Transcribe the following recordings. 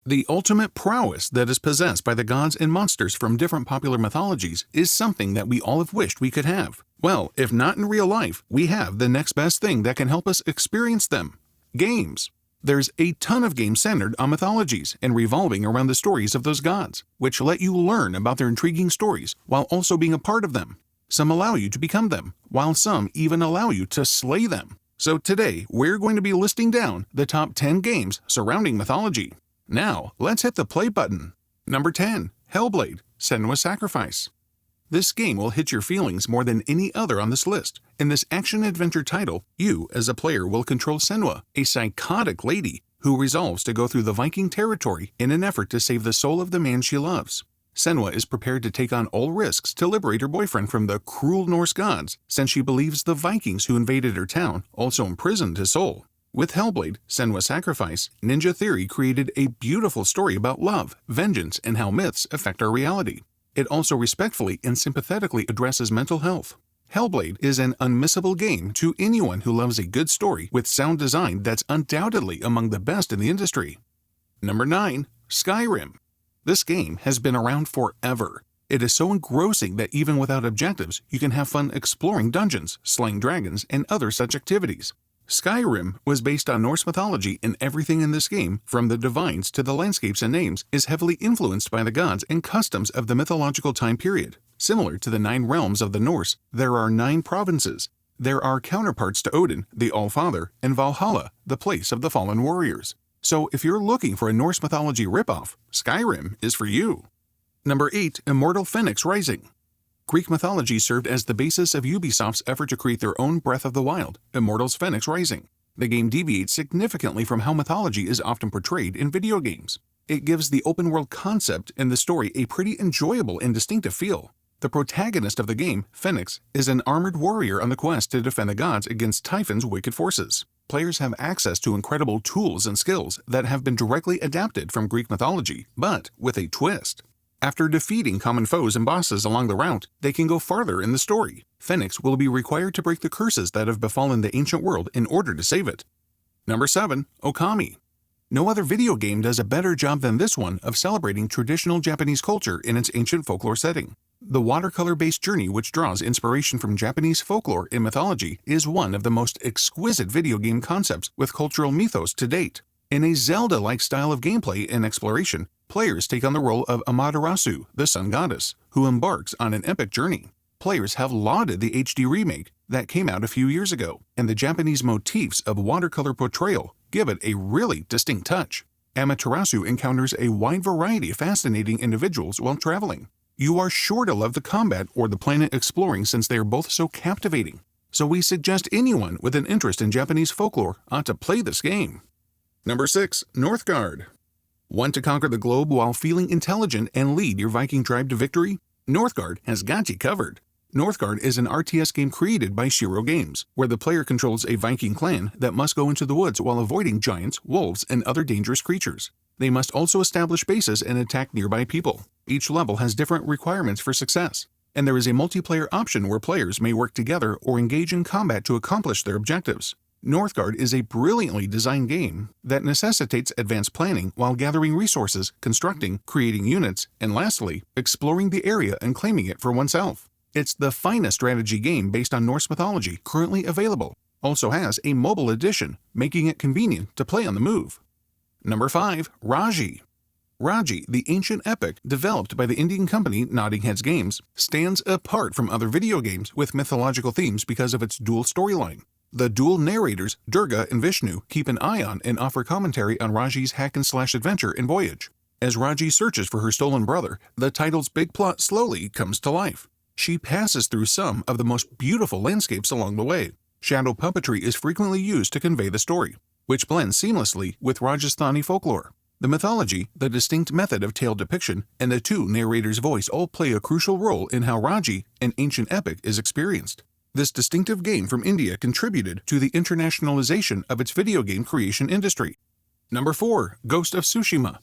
The ultimate prowess that is possessed by the gods and monsters from different popular mythologies is something that we all have wished we could have. Well, if not in real life, we have the next best thing that can help us experience them: games. There's a ton of games centered on mythologies and revolving around the stories of those gods, which let you learn about their intriguing stories while also being a part of them. Some allow you to become them, while some even allow you to slay them. So today, we're going to be listing down the top 10 games surrounding mythology. Now, let's hit the play button. Number 10. HELLBLADE, SENUAS Sacrifice. This game will hit your feelings more than any other on this list. In this action-adventure title, you, as a player, will control Senua, a psychotic lady who resolves to go through the Viking territory in an effort to save the soul of the man she loves. Senua is prepared to take on all risks to liberate her boyfriend from the cruel Norse gods, since she believes the Vikings who invaded her town also imprisoned his soul. With HELLBLADE, SENUAS Sacrifice, Ninja Theory created a beautiful story about love, vengeance, and how myths affect our reality. It also respectfully and sympathetically addresses mental health. HELLBLADE is an unmissable game to anyone who loves a good story with sound design that's undoubtedly among the best in the industry. Number 9. SKYRIM. This game has been around forever. It is so engrossing that even without objectives, you can have fun exploring dungeons, slaying dragons, and other such activities. SKYRIM was based on Norse mythology, and everything in this game, from the divines to the landscapes and names, is heavily influenced by the gods and customs of the mythological time period. Similar to the 9 realms of the Norse, there are 9 provinces. There are counterparts to Odin, the All-Father, and Valhalla, the place of the fallen warriors. So if you're looking for a Norse mythology ripoff, SKYRIM is for you. Number 8. Immortal FENYX Rising. Greek mythology served as the basis of Ubisoft's effort to create their own Breath of the Wild, Immortal's FENYX Rising. The game deviates significantly from how mythology is often portrayed in video games. It gives the open-world concept and the story a pretty enjoyable and distinctive feel. The protagonist of the game, FENYX, is an armored warrior on the quest to defend the gods against Typhon's wicked forces. Players have access to incredible tools and skills that have been directly adapted from Greek mythology, but with a twist. After defeating common foes and bosses along the route, they can go farther in the story. FENYX will be required to break the curses that have befallen the ancient world in order to save it. Number 7. OKAMI. No other video game does a better job than this one of celebrating traditional Japanese culture in its ancient folklore setting. The watercolor-based journey, which draws inspiration from Japanese folklore and mythology, is one of the most exquisite video game concepts with cultural mythos to date. In a Zelda-like style of gameplay and exploration, players take on the role of Amaterasu, the sun goddess, who embarks on an epic journey. Players have lauded the HD remake that came out a few years ago, and the Japanese motifs of watercolor portrayal give it a really distinct touch. Amaterasu encounters a wide variety of fascinating individuals while traveling. You are sure to love the combat or the planet exploring since they are both so captivating. So we suggest anyone with an interest in Japanese folklore ought to play this game. Number 6. NORTHGARD. Want to conquer the globe while feeling intelligent and lead your Viking tribe to victory? NORTHGARD has got you covered. NORTHGARD is an RTS game created by Shiro Games, where the player controls a Viking clan that must go into the woods while avoiding giants, wolves, and other dangerous creatures. They must also establish bases and attack nearby people. Each level has different requirements for success, and there is a multiplayer option where players may work together or engage in combat to accomplish their objectives. NORTHGARD is a brilliantly designed game that necessitates advanced planning while gathering resources, constructing, creating units, and lastly, exploring the area and claiming it for oneself. It's the finest strategy game based on Norse mythology currently available. Also has a mobile edition, making it convenient to play on the move. Number 5. RAJI. RAJI, the ancient epic developed by the Indian company Nodding Heads Games, stands apart from other video games with mythological themes because of its dual storyline. The dual narrators, Durga and Vishnu, keep an eye on and offer commentary on Raji's hack-and-slash adventure and voyage. As Raji searches for her stolen brother, the title's big plot slowly comes to life. She passes through some of the most beautiful landscapes along the way. Shadow puppetry is frequently used to convey the story, which blends seamlessly with Rajasthani folklore. The mythology, the distinct method of tale depiction, and the 2 narrators' voice all play a crucial role in how Raji, an ancient epic, is experienced. This distinctive game from India contributed to the internationalization of its video game creation industry. Number 4. Ghost of Tsushima.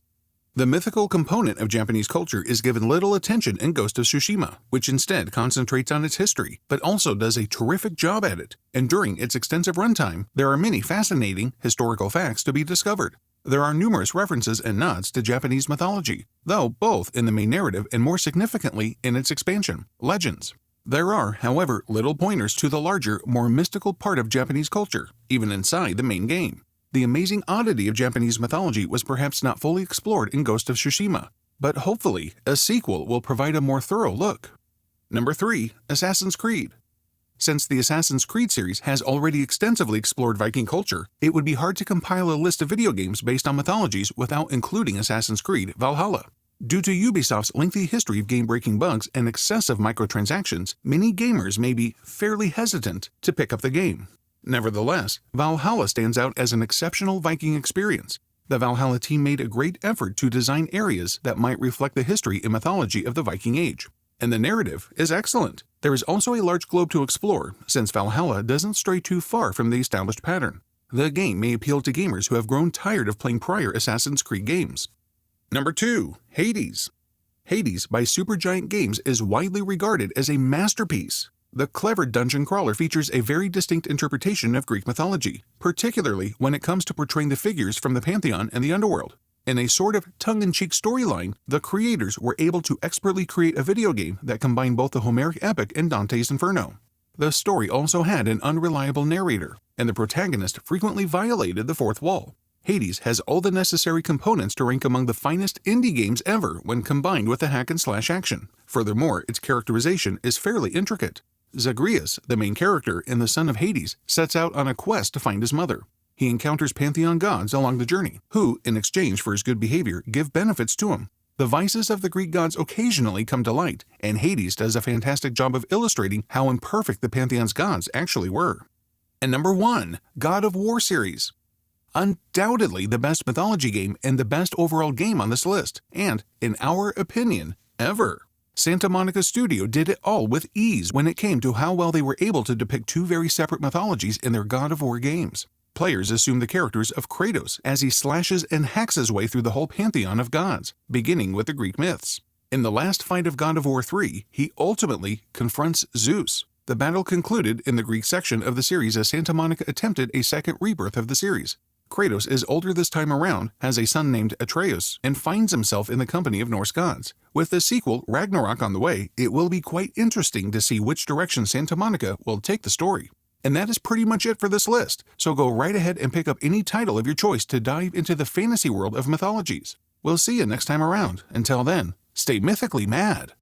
The mythical component of Japanese culture is given little attention in Ghost of Tsushima, which instead concentrates on its history, but also does a terrific job at it. And during its extensive runtime, there are many fascinating historical facts to be discovered. There are numerous references and nods to Japanese mythology, though both in the main narrative and more significantly in its expansion, Legends. There are, however, little pointers to the larger, more mystical part of Japanese culture, even inside the main game. The amazing oddity of Japanese mythology was perhaps not fully explored in Ghost of Tsushima, but hopefully a sequel will provide a more thorough look. Number 3. Assassin's Creed. Since the Assassin's Creed series has already extensively explored Viking culture, it would be hard to compile a list of video games based on mythologies without including Assassin's Creed Valhalla. Due to Ubisoft's lengthy history of game-breaking bugs and excessive microtransactions, many gamers may be fairly hesitant to pick up the game. Nevertheless, Valhalla stands out as an exceptional Viking experience. The Valhalla team made a great effort to design areas that might reflect the history and mythology of the Viking Age. And the narrative is excellent. There is also a large globe to explore, since Valhalla doesn't stray too far from the established pattern. The game may appeal to gamers who have grown tired of playing prior Assassin's Creed games. Number 2. Hades. Hades by Supergiant Games is widely regarded as a masterpiece. The clever dungeon crawler features a very distinct interpretation of Greek mythology, particularly when it comes to portraying the figures from the pantheon and the underworld. In a sort of tongue-in-cheek storyline, the creators were able to expertly create a video game that combined both the Homeric epic and Dante's Inferno. The story also had an unreliable narrator, and the protagonist frequently violated the fourth wall. Hades has all the necessary components to rank among the finest indie games ever when combined with the hack-and-slash action. Furthermore, its characterization is fairly intricate. Zagreus, the main character and the son of Hades, sets out on a quest to find his mother. He encounters pantheon gods along the journey, who, in exchange for his good behavior, give benefits to him. The vices of the Greek gods occasionally come to light, and Hades does a fantastic job of illustrating how imperfect the pantheon's gods actually were. And number 1, God of War series. Undoubtedly the best mythology game and the best overall game on this list, and, in our opinion, ever. Santa Monica Studio did it all with ease when it came to how well they were able to depict two very separate mythologies in their God of War games. Players assume the characters of Kratos as he slashes and hacks his way through the whole pantheon of gods, beginning with the Greek myths. In the last fight of God of War 3, he ultimately confronts Zeus. The battle concluded in the Greek section of the series as Santa Monica attempted a second rebirth of the series. Kratos is older this time around, has a son named Atreus, and finds himself in the company of Norse gods. With the sequel, Ragnarok, on the way, it will be quite interesting to see which direction Santa Monica will take the story. And that is pretty much it for this list, so go right ahead and pick up any title of your choice to dive into the fantasy world of mythologies. We'll see you next time around. Until then, stay mythically mad.